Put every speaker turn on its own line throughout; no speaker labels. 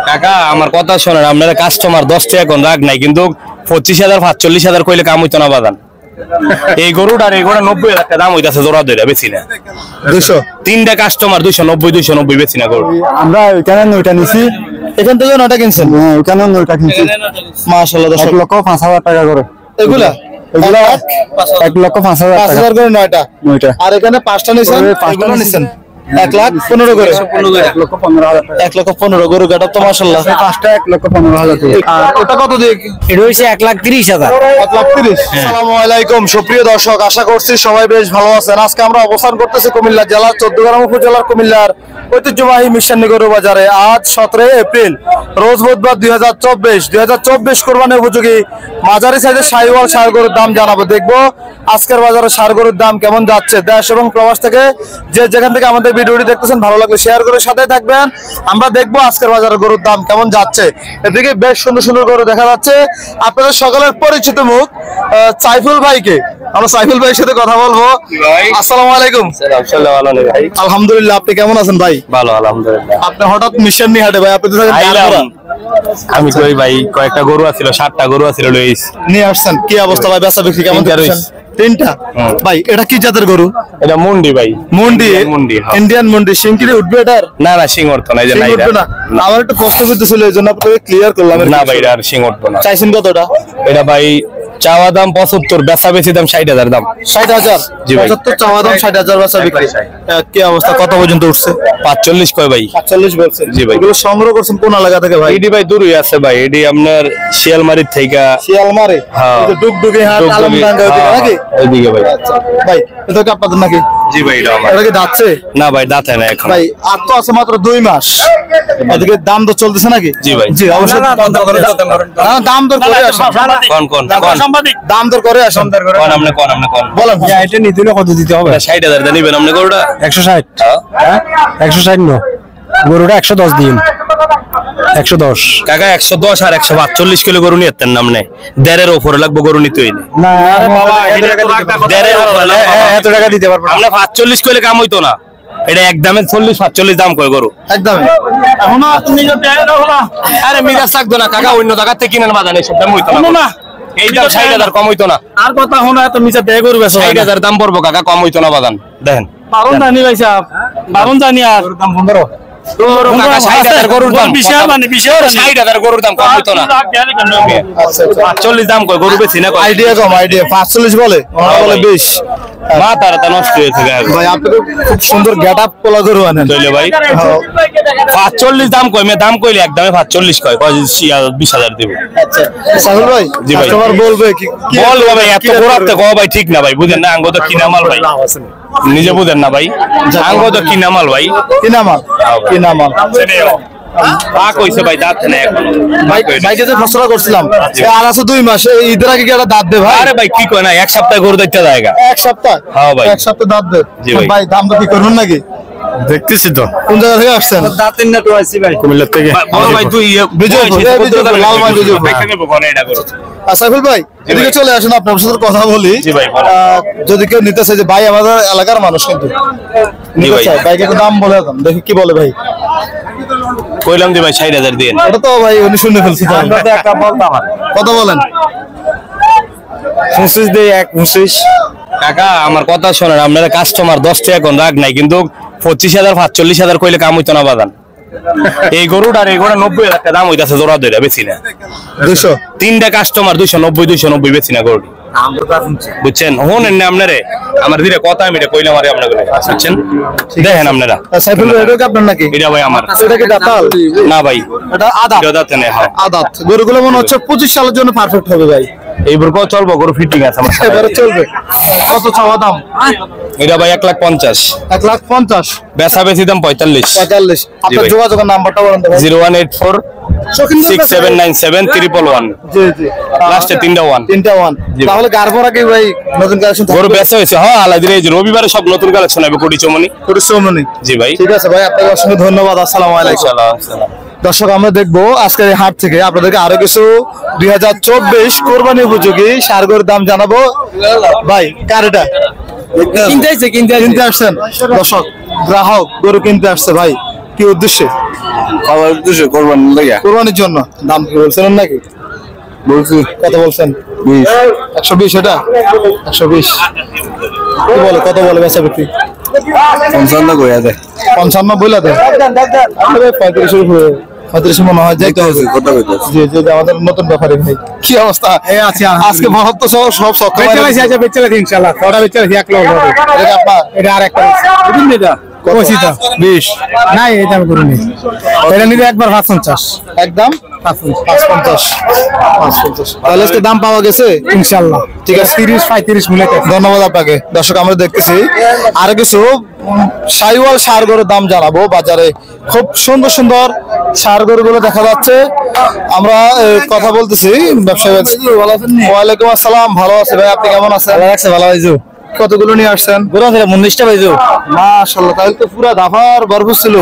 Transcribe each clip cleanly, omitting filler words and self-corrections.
কাকা আমার কথা শোনেন, আপনারা কাস্টমার 10 টাকা কোন রাগ নাই, কিন্তু 25,000 45,000 কইলে কাম হইতো না বাদান। এই গরুটার এই গরুটা 90,000 টাকা দাম হইতাছে জোড়া ধরে, বেশি না 200। তিনটা কাস্টমার 290 বেশি না গরু। আমরা ওইখানে 9টা নিছি, এখান থেকে 9টা কিনছেন? হ্যাঁ, ওইখানে 9টা কিনছি। মাশাআল্লাহ 1,05,000 টাকা করে এগুলা। এগুলা 1,05,000 করে 9টা। আর এখানে 5টা নিছেন, এগুলো নিছেন 1,15,000 করে। 1,15,000 গরু গাটা তো মাশাআল্লাহ। 5টা 1,15,000। আর ওটা কত দিয়ে? এটা হইছে 1,30,000। 1,30,000। আসসালামু আলাইকুম সুপ্রিয় দর্শক, আশা করছি সবাই বেশ ভালো আছেন। আজকে আমরা অবস্থান করতেছি কুমিল্লা জেলার চৌদ্দগ্রাম উপজেলার কুমিল্লার ঐতিহ্যবাহী মিশন গরু বাজারে। আজ 17 এপ্রিল রোজ বুধবার 2024 কোরবানি উপযোগী মাঝারি সাইজের শাহিওয়াল ষাঁড় গরুর দাম জানাবো। দেখবো আজকের বাজারে ষাঁড় গরুর দাম কেমন যাচ্ছে। দেশ এবং প্রবাস থেকে যে যেখান থেকে আমাদের ভিডিওটি দেখতেছেন, ভালো লাগলে শেয়ার করে সাথে থাকবেন। আমরা দেখবো আজকের বাজারে গরুর দাম কেমন যাচ্ছে। এদিকে বেশ সুন্দর সুন্দর গরু দেখা যাচ্ছে। আপনাদের সকলের পরিচিত মুখ সাইফুল ভাইকে, আমরা সাইফুল ভাইয়ের সাথে কথা বলবো। আসসালামু আলাইকুম। আলহামদুলিল্লাহ, আপনি কেমন আছেন ভাই? ভালো আলহামদুলিল্লাহ। আপনি হঠাৎ মিশন নিয়ে হাঁটে ভাই? আপনি তো আমি কই ভাই, কয়েকটা গরু আছিল, 7টা গরু আছিল, লইস নিয়ে আসছেন। কি অবস্থা ভাই, বেচা বিক্রি কেমন? 3টা ভাই। এটা কি জাতের গরু? এটা মুন্ডি ভাই। মুন্ডি ইন্ডিয়ান মুন্ডি। সিংকিরি উঠবে এটার? না না, সিং উঠতো না। এই যে না, আমার একটু কষ্ট করতেছিল, এই জন্য আপনাকে ক্লিয়ার করলাম। না ভাই, এটা আর সিং উঠতো না। চাইছেন কতটা? এটা ভাই চাওয়া দাম 75, বেচা বেশি দাম 60,000 দাম। 60,000? জি ভাই। 75 চাওয়া দাম, 60,000 বেচা বিক্রি। কি অবস্থা, কত পর্যন্ত উঠছে? 45 কয় ভাই? 45 বলছেন? জি ভাই। এগুলো সংগ্রহ করছেন কোন এলাকা থেকে ভাই? এডি ভাই দূরই আছে ভাই, এডি আপনার শিয়ালমারি থেকে। শিয়ালমারি? হ্যাঁ। ডুগডুগি হাট, আলমডাঙ্গা ওদিকে নাকি? ওইদিকে ভাই। আচ্ছা ভাই, এটা কি আপনাদের নাকি? জি ভাই, এটা আমার। এটা কি দাঁতছে? না ভাই, দাঁতে না এখন ভাই। আর তো আছে মাত্র 2 মাস। এদিকে দাম তো চলতেছে নাকি? জি ভাই। জি অবশ্যই দাম দর করে আসেন। দাম দর করে আসেন। কোন দাম দর করে আসেন। কোন আপনি বলেন। এটা নিতে হলে কত দিতে হবে? 60,000 দেন নিবেন আপনি গরুটা? 160। হ্যাঁ 160 নো, গরুটা 110 দিন। 110 কাকা, 110 আর 142 কিলো গরু নিতেন না আপনি? 1.5 উপরে লাগবে গরু নিতে হইলে। না বাবা, এত টাকা দিতে পারবো না। আপনি 45 কইলে কাম হইতো না। এটা একদমে 40-45 দাম কয় গরু একদমে। এখন তুমি যে আরে মিরাজ থাকতো না কাকা, অন্য জায়গা থেকে কিনেন বাজারে, সব দাম হইতো না। এই দাম 60,000 কম হইতো না। আর কথা শোনা, এত মিছা দেয় গরু বেচো। 60,000 দাম পড়বো কাকা, কম হইতো না বাজান। দেখেন বারণ জানি ভাই সাহেব, বারণ জানি। আর দাম 15 গরুর দাম 60,000 গরুর দাম কম হইতো না। 45 দাম কয় গরু বেশি না? আইডিয়া কম, আইডিয়া 45 বলে, ওরা বলে 20। মাথাটা নষ্ট হয়েছে ভাই। আপনি খুব সুন্দর গেটআপ পোলা গরু আনেন তাইলে ভাই। 45 দাম কই, দাম কইলে একদমে 45 কয়, 20,000 দেব। আচ্ছা সাহুল ভাই, জি ভাই কাস্টমার বলবে কি বলবো ভাই? এত গোরাতে কও ভাই, ঠিক না ভাই, বুঝেন না? আঙ্গ তো কিনা মাল ভাই, নিজে বুঝেন না ভাই? আঙ্গ তো কিনা মাল ভাই, কিনা মাল। কইছে ভাই দাঁত না এখন ভাই। ভাইকে যে ফসলা করছিলাম আর আছে 2 মাস, ঈদের আগে কি একটা দাঁত দে ভাই? আরে ভাই কি কয় না, 1 সপ্তাহ গরু দেখতে জায়গা। 1 সপ্তাহ? হ্যাঁ ভাই 1 সপ্তাহ দাঁত দে। জি ভাই। ভাই দাম তো কি করবেন নাকি? দেখতেছি তো। কোন জায়গা থেকে আসছেন? দাঁতের না তো আইছি ভাই, কুমিল্লা থেকে। বড় ভাই তুই বিজয় লালমান বিজয় এখানে বনে এটা করো। সাইফুল ভাই এদিকে চলে আসেন, আপনার সাথে কথা বলি। জি ভাই। যদি কেউ নিতে চায়, যে ভাই আমাদের এলাকার মানুষ কিন্তু নিতে চায়, ভাইকে দাম বলে দেন, দেখি কি বলে ভাই। কইলাম যে ভাই 60,000 দেন। এটা তো ভাই উনি শুনে ফেলছি। আমরা তো একটা বলতাম। কত বলেন? 25 দেই। 25 কাকা আমার কথা শোনেন, আপনারা কাস্টমার 10 টাকা কোন রাগ নাই, কিন্তু 25,000 45,000 কইলে কাম হইতো না বাজান। এই গরুটার এই গরুটা 90,000 টাকা দাম হইতাছে জোড়া ধরে, বেশি না 200। 3টা কাস্টমার 290 বেশি না গরু, বুঝছেন? হোনেন না আপনারে আমার দিলে কথা, আমি এটা কইলাম আরে আপনাকে, বুঝছেন? দেখেন আপনারা। সাইফুল ভাই এটা কি আপনার নাকি? এটা ভাই আমার। এটা কি দাঁতাল? না ভাই, এটা আদাত। এটা দাঁত না, হ্যাঁ আদাত। গরুগুলো মনে হচ্ছে 25 সালের জন্য পারফেক্ট হবে ভাই। এইবার কত চলবো গরু? ফিটিং আছে আমার, এবারে চলবে। কত চাওয়া দাম? এটা ভাই 1,50,000। 1,50,000 বেচা বেশি দাম 45। আপনার যোগাযোগের নাম্বারটা বলেন তো? 0184 6797 111। জি জি, লাস্টে 3টা 1। তাহলে গারপরা কি ভাই নতুন কালেকশন গরু বেচা হয়েছে? হ্যাঁ আলাদা, এই রবিবারে সব নতুন কালেকশন হবে। কোটি চৌমনি। জি ভাই, ঠিক আছে ভাই, আপনাকে অসংখ্য ধন্যবাদ। আসসালামু আলাইকুম। দর্শক আমরা দেখবো আজকের এই হাট থেকে আপনাদেরকে আরো কিছু 2024 কোরবানি উপযোগী ষাঁড় গরুর দাম জানাবো। ভাই কার এটা? কিনতে আসছেন? দর্শক গ্রাহক গরু কিনতে আসছে ভাই। কি উদ্দেশ্যে?
খাবার উদ্দেশ্যে কোরবানির লাগে।
কোরবানির জন্য। দাম কি বলছেন নাকি?
বলছি।
কত বলছেন?
20।
120 এটা? 120 কি বলে, কত বলে বেচা বিক্রি?
55 কইয়া দেয়।
55 বইলা দেয়? 35 উপরে 35 মনে হয় যাইতে হবে।
কথা কইতাছি।
জি জি, আমাদের নতুন ব্যাপারে ভাই কি অবস্থা? আজকে মহত্ব সব সক্ষম
বেচে আছে, বেচে আছে ইনশাআল্লাহ। ওটা বেচে আছে 1 লাখ হবে।
এটা আপনার?
এটা আরেকটা বুঝুন এটা কোসিটা
20
নাই, এটা আমি করিনি। এটা নিলে একবার 550
একদম 550। তাহলে আজকে দাম পাওয়া গেছে
ইনশাআল্লাহ।
ঠিক আছে,
30-35 মিলে।
ধন্যবাদ আপনাকে। দর্শক আমরা দেখতেছি আরো কিছু শাইওয়াল ষাঁড় গরুর দাম জানাবো। বাজারে খুব সুন্দর সুন্দর ষাঁড় গরুগুলো দেখা যাচ্ছে। আমরা কথা বলতেছি ব্যবসায়ী। ওয়ালাইকুম আসসালাম, ভালো আছে ভাই, আপনি কেমন আছেন?
ভালো হইছো?
কতগুলো নিয়ে আসছেন?
পুরো 19টা পাইছো।
মাশাআল্লাহ, তাহলে তো পুরো দাফার ভরপুর ছিল।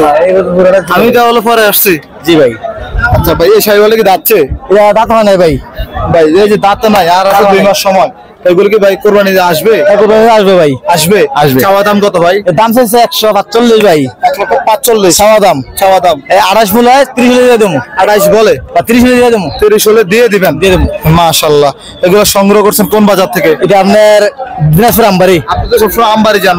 আমি তাহলে পরে আসছি।
জি ভাই।
আচ্ছা ভাই, এই শাইওয়ালে কি দাঁতছে?
এটা দাঁত হয় নাই ভাই।
ভাই এই যে দাঁত নাই, আর আছে 2 মাস সময়, এগুলো কি ভাই কোরবানি আসবে?
আসবে ভাই,
আসবে।
চাওয়া
দাম কত ভাই?
দাম চাইছে 145 ভাই।
1,45,000
চাওয়া দাম। এই 28 বলে 30 হলে দিয়ে দেবো।
28 বলে
30 হলে দিয়ে দেবো।
30 হলে দিয়ে দিবেন?
দিয়ে দেবো।
মাশাআল্লাহ। এগুলো সংগ্রহ করছেন কোন বাজার থেকে?
এটা আপনার দিনাজপুর আমবাড়ি।
আপনি তো সবসময় আমবাড়ি যান।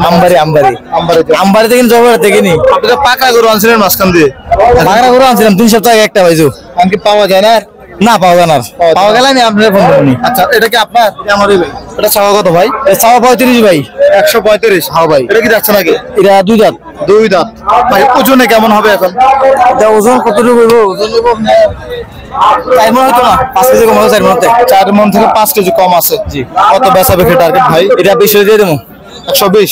আমবাড়ি থেকে জবর থেকে নি।
আপনি তো পাকা গরু আনছিলেন মাঝখান দিয়ে।
বাগড়া করে আনছিলাম 3 সপ্তাহ আগে একটা পাইছো।
কি পাওয়া যায় না?
না পাওয়া যায় না। পাওয়া গেলে আমি আপনার ফোন করবো।
আচ্ছা, এটা কি আপনার? আমারই ভাই। এটা চাওয়া কত ভাই?
চাওয়া 35 ভাই।
135? হ্যাঁ ভাই। এটা কি যাচ্ছে নাকি?
এটা 2 দাঁত।
2 দাঁত ভাই। ওজনে কেমন হবে এখন?
এটা ওজন কতটুকু হইব? ওজন হইব 4 মণ হতো না, 5 কেজি কম হবে। 4 মণ
4 মণ থেকে 5 কেজি কম আছে।
জি।
কত বেচা বিক্রি টার্গেট ভাই?
এটা 20 হলে দিয়ে দেবো।
120?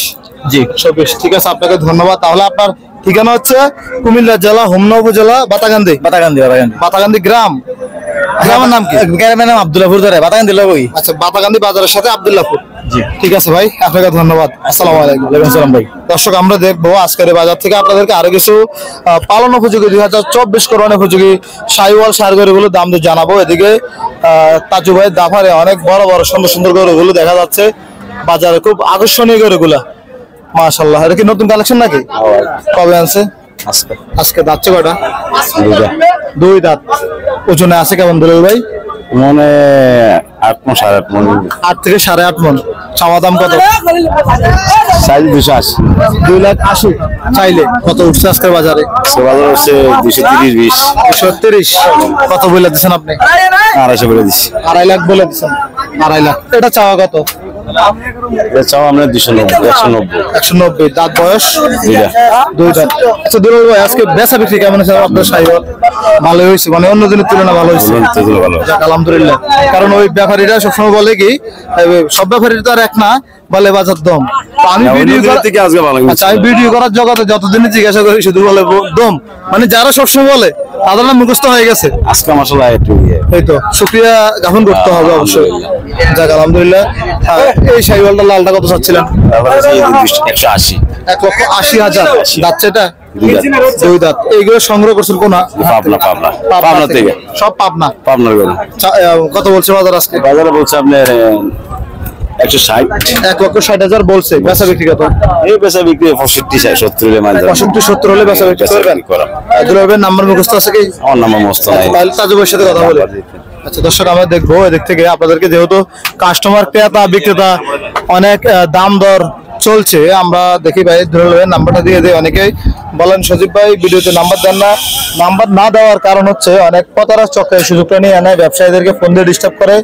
জি
120। ঠিক আছে, আপনাকে ধন্যবাদ। তাহলে আপনার ঠিকানা হচ্ছে কুমিল্লা জেলা হোমনা উপজেলা বাতাগান্দি। বাতাগান্দি গ্রাম। গ্রামের নাম কি?
গ্রামের নাম আব্দুল্লাহপুর ধরে বাতাগান্দি লাগোই।
আচ্ছা, বাতাগান্দি বাজারের সাথে আব্দুল্লাহপুর।
জি
ঠিক আছে ভাই, আপনাকে ধন্যবাদ। আসসালামু আলাইকুম।
ওয়ালাইকুম আসসালাম ভাই।
দর্শক আমরা দেখবো আজকের এই বাজার থেকে আপনাদেরকে আরো কিছু পালন উপযোগী 2024 কোরবানি উপযোগী শাইওয়াল ষাঁড় গরুগুলো দাম দিয়ে জানাবো। এদিকে তাজু ভাই দাফারে অনেক বড় বড় সুন্দর সুন্দর গরুগুলো দেখা যাচ্ছে বাজারে, খুব আকর্ষণীয় গরুগুলা। মাশাআল্লাহ, এটা কি নতুন কালেকশন নাকি? কবে আনছে? আজকে দাঁতছে কয়টা? 2 দাঁত। ওজনে আছে কেমন দুলাল ভাই?
মনে 8 মণ 8.5 মণ।
8 থেকে 8.5 মণ। চাওয়া দাম কত?
সাইজ 280।
2,80,000 চাইলে। কত উঠছে আজকের বাজারে?
বাজার হচ্ছে 230-20।
230। কত বলে দিচ্ছেন আপনি?
250 বলে দিচ্ছি।
2.5 লাখ বলে দিচ্ছেন। 2.5 লাখ। এটা চাওয়া কত?
এটা চাও আমরা 290।
190। দাঁত বয়স? 2 দাঁত। আচ্ছা দুলাল ভাই, আজকে বেচা বিক্রি কেমন হয়েছে আপনার শাইওয়াল? ভালো হয়েছে, মানে অন্য দিনের তুলনায় ভালো হয়েছে? যাক আলহামদুলিল্লাহ। কারণ ওই ব্যাপারীরা সবসময় বলে কি, সব ব্যাপারীরা তো আর এক না, বলে বাজার দম। আমি ভিডিও করার জগতে যতদিনই জিজ্ঞাসা করি শুধু বলে দম, মানে যারা সবসময় বলে তাদের নাম মুখস্থ হয়ে গেছে।
আজকে মাশাআল্লাহ একটু
এই তো শুকরিয়া জ্ঞাপন করতে হবে অবশ্যই। যাক আলহামদুলিল্লাহ। এই শাইওয়ালটা লালটা কত চাচ্ছিলেন?
180।
1,80,000। যাচ্ছে এটা 2 দাঁত। এইগুলো সংগ্রহ করছেন কোন?
পাবনা থেকে।
সব পাবনা?
পাবনার গরু।
কত বলছে বাজার আজকে?
বাজারে বলছে আপনার 160।
1,60,000 বলছে। বেচা বিক্রি কত?
এই বেচা বিক্রি 65-70 হলে মাল
65-70 হলে বেচা বিক্রি করবেন। দুলাবের নাম্বার মুখস্থ আছে কি?
আমার নাম মস্ত নাই।
তাহলে তাজুবের সাথে কথা বলে। আচ্ছা দর্শক, আমরা দেখবো এদিক থেকে আপনাদেরকে, যেহেতু কাস্টমার ক্রেতা বিক্রেতা অনেক দাম দর চলছে, আমরা দেখি ভাই দুলাবের নাম্বারটা দিয়ে দেয়। অনেকেই বলেন সজীব ভাই ভিডিওতে নাম্বার দেন না। নাম্বার না দেওয়ার কারণ হচ্ছে অনেক প্রতারক চক্রের সুযোগটা নিয়ে আনে, ব্যবসায়ীদেরকে ফোন দিয়ে ডিস্টার্ব করে।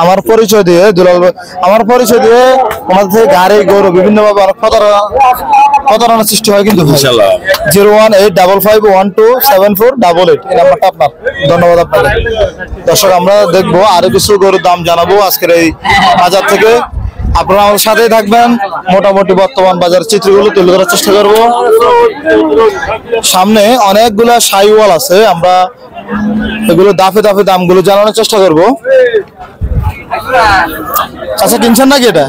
আমার পরিচয় দিয়ে দুলাল ভাই, আমার পরিচয় দিয়ে আমাদের থেকে গাড়ি গরু বিভিন্নভাবে অনেক প্রতারণার সৃষ্টি হয়। কিন্তু 01855127488 এই নাম্বারটা আপনার। ধন্যবাদ আপনাকে। দর্শক আমরা দেখবো আরো কিছু গরুর দাম জানাবো আজকের এই বাজার থেকে। আপনারা আমাদের সাথেই থাকবেন, মোটামুটি বর্তমান বাজারের চিত্রগুলো তুলে ধরার চেষ্টা করব। সামনে অনেকগুলা শাইওয়াল আছে, আমরা এগুলো দাফে দাফে দামগুলো জানানোর চেষ্টা করব। আচ্ছা, কিনছেন নাকি এটা?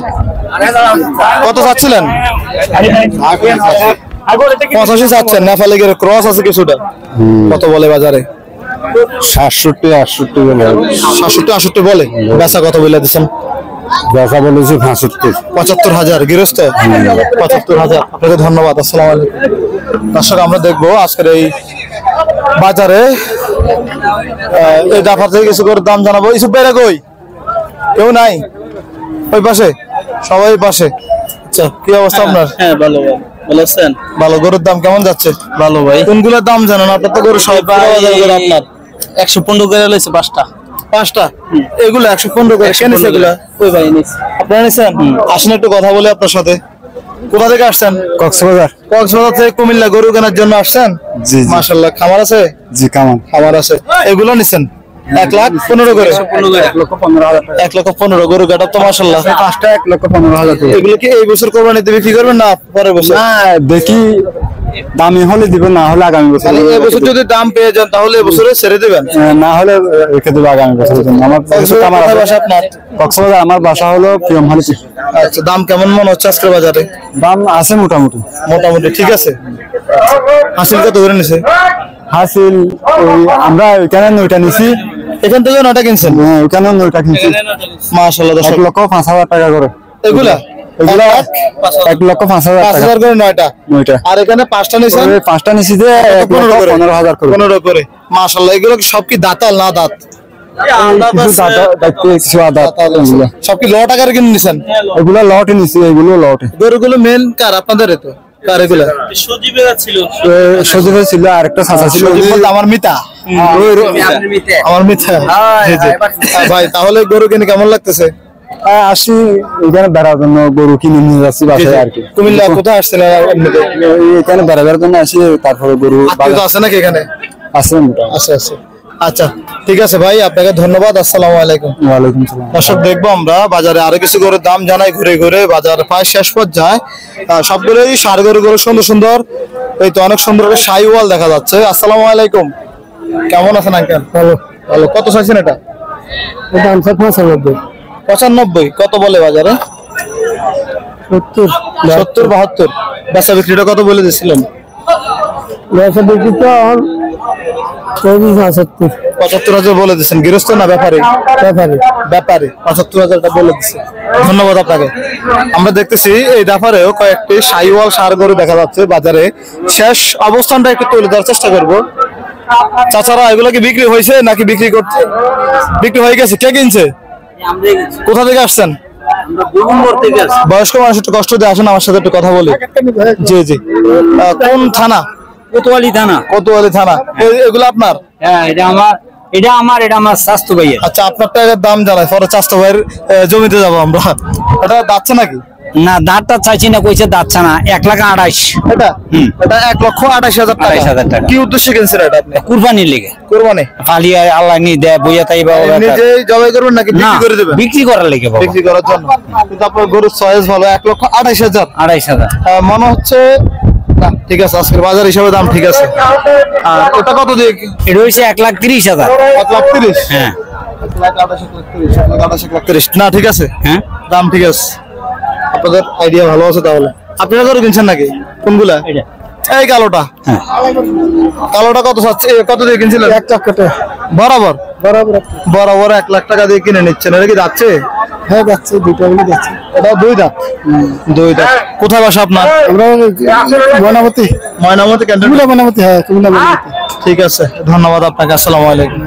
কত চাচ্ছিলেন? 85 চাচ্ছেন। নেপালি গের ক্রস আছে কিছুটা। কত বলে বাজারে?
67-68 বলে।
67-68 বলে। বেচা কত বলে দিচ্ছেন?
বেচা বলেছি 65।
75,000 গৃহস্থ। 75,000। আপনাকে ধন্যবাদ। আসসালামু আলাইকুম। দর্শক আমরা দেখবো আজকের এই বাজারে এই জাফর থেকে কিছু করে দাম জানাবো। ইসুফ ভাইরা কই? কেউ নাই ওই পাশে? সবাই পাশে। আচ্ছা, কি অবস্থা আপনার?
হ্যাঁ ভালো ভাই, ভালো আছেন?
ভালো। গরুর দাম কেমন যাচ্ছে?
ভালো ভাই।
কোনগুলোর দাম জানেন? আপনার তো গরু সব আপনার
115 করে লইছে 5টা।
5টা? এগুলো 115 করে কেন এগুলা?
কই ভাই নিস?
আপনারা নিছেন? আসেন একটু কথা বলি আপনার সাথে। কোথা থেকে আসছেন?
কক্সবাজার।
কক্সবাজার থেকে কুমিল্লা গরু কেনার জন্য আসছেন?
জি
মাশাআল্লাহ। খামার আছে?
জি কামান।
খামার আছে। এগুলো নিছেন 1,15,000 করে? 1,15,000 গরু কাটা তো মাশাআল্লাহ।
5টা 1,15,000
এগুলো কি এই বছর কোরবানিতে বিক্রি করবেন না পরের বছর?
না দেখি দামি হলে দিবেন, না হলে আগামী বছর।
তাহলে এই বছর যদি দাম পেয়ে যান তাহলে এই বছরে ছেড়ে দিবেন?
না হলে রেখে দেবো আগামী বছরের জন্য। আমার
কোথায় বাসা আপনার?
কক্সবাজার। আমার বাসা হলো প্রিয়মহালিতে।
আচ্ছা, দাম কেমন মনে হচ্ছে আজকের বাজারে?
দাম আছে মোটামুটি।
মোটামুটি ঠিক আছে। হাসিল কত করে নিছে?
হাসিল ওই আমরা ওইখানে 9টা নিছি।
এখান থেকে 9টা কিনছেন?
হ্যাঁ, ওইখানে 9টা কিনছি।
মাশাআল্লাহ।
1,05,000 টাকা করে
এগুলা
1,05,000 টাকা
5,000 করে 9টা।
9টা।
আর এখানে 5টা নিছেন?
5টা নিছি যে 15,000 করে।
15 করে। মাশাআল্লাহ। এগুলো কি সব কি দাঁতাল না দাঁত?
কিছু দাঁতে কিছু আদাত।
সব কি লট আকারে কিনে নিছেন?
এগুলো লটে নিছি, এগুলো লটে।
গরুগুলো মেন কার? আপনাদের তো কার এগুলা?
সজীবেরা ছিল।
সজীব ছিল, আরেকটা চাচা ছিল।
সজীব বলতে আমার মিতা। আমার মিতা। জি জি। ভাই তাহলে গরু কিনে কেমন লাগতেছে?
আসি এখানে বেড়ার জন্য, গরু কিনে নিয়ে যাচ্ছি বাসায় আর কি।
কুমিল্লা কোথায় আসছেন এমনিতে?
এখানে বেড়াবার জন্য আসি, তারপরে গরু
আত্মীয় আছে নাকি এখানে?
আছে মোটামুটি।
আছে আছে। আচ্ছা ঠিক আছে ভাই, আপনাকে ধন্যবাদ। আসসালামু আলাইকুম।
ওয়ালাইকুম সালাম।
দর্শক দেখবো আমরা বাজারে আরো কিছু গরুর দাম জানাই ঘুরে ঘুরে। বাজার প্রায় শেষ পর্যায়ে। সবগুলোই ষাঁড় গরু সুন্দর সুন্দর। এই তো অনেক সুন্দর শাহিওয়াল দেখা যাচ্ছে। আসসালামু আলাইকুম, কেমন আছেন আঙ্কেল? ভালো। ভালো। কত চাইছেন এটা?
এটা 95।
95? কত বলে বাজারে?
70।
70 72। বেচা বিক্রিটা কত বলে দিয়েছিলেন?
ব্যবসা বিক্রি তো 70।
75,000 বলে দিচ্ছেন। গৃহস্থ না ব্যাপারী? ব্যাপারী 75,000 বলে দিচ্ছে। ধন্যবাদ আপনাকে। আমরা দেখতেছি এই ব্যাপারেও কয়েকটি শাহিওয়াল ষাঁড় গরু দেখা যাচ্ছে বাজারে। শেষ অবস্থানটা একটু তুলে ধরার চেষ্টা করব। চাচারা এগুলো কি বিক্রি হয়েছে নাকি বিক্রি করছে? বিক্রি হয়ে গেছে। কে কিনছে? কোথা থেকে আসছেন? বয়স্ক মানুষ একটু কষ্ট দিয়ে আসেন, আমার সাথে একটু কথা বলি। জি জি। কোন থানা?
কোতোয়ালি থানা।
কোতোয়ালি থানা। এগুলো আপনার?
হ্যাঁ, এটা আমার স্বাস্থ্য ভাইয়ের।
আচ্ছা, আপনার টাকার দাম জানাই, পরে চাষতো ভাইয়ের জমিতে যাবো আমরা। এটা যাচ্ছে নাকি?
না, দাঁতটা চাইছি না, কইছে দাঁতছে না। 1,28,000।
এটা 1,28,000 টাকা।
28,000 টাকা।
কি উদ্দেশ্যে কিনছেন এটা আপনি?
কুরবানির লেগে।
কোরবানি?
ফালিয়া আল্লাহ নি দেয় বইয়া তাই বাবা।
নিজে জবাই করবেন নাকি
না,
বিক্রি করে দেবেন?
বিক্রি করার লেগে বাবা।
বিক্রি করার জন্য। কিন্তু আপনার গরুর চয়েস ভালো। 1,28,000
2,500।
মনে হচ্ছে না। ঠিক আছে, আজকের বাজার হিসাবে দাম ঠিক আছে। আর ওটা কত দিয়ে?
এটা হইছে 1,30,000।
1,30,000?
হ্যাঁ
1,28,000 না ঠিক আছে,
হ্যাঁ,
দাম ঠিক আছে। আপনাদের আইডিয়া ভালো আছে। তাহলে আপনারা গরু কিনছেন নাকি? কোনগুলা? এই কালোটা।
হ্যাঁ।
কালোটা কত চাচ্ছে? কত দিয়ে কিনছিলেন?
1 লাখ টাকা।
বরাবর
বরাবর।
1 লাখ টাকা দিয়ে কিনে নিচ্ছেন। এটা কি যাচ্ছে?
হ্যাঁ যাচ্ছে, দুইটা মিলে যাচ্ছে।
এটা 2 দাঁত। 2 দাঁত। কোথায় বাসা আপনার?
আমরা ময়নামতি।
ময়নামতি ক্যান্টন?
ময়নামতি। হ্যাঁ,
ঠিক আছে, ধন্যবাদ আপনাকে। আসসালামু আলাইকুম।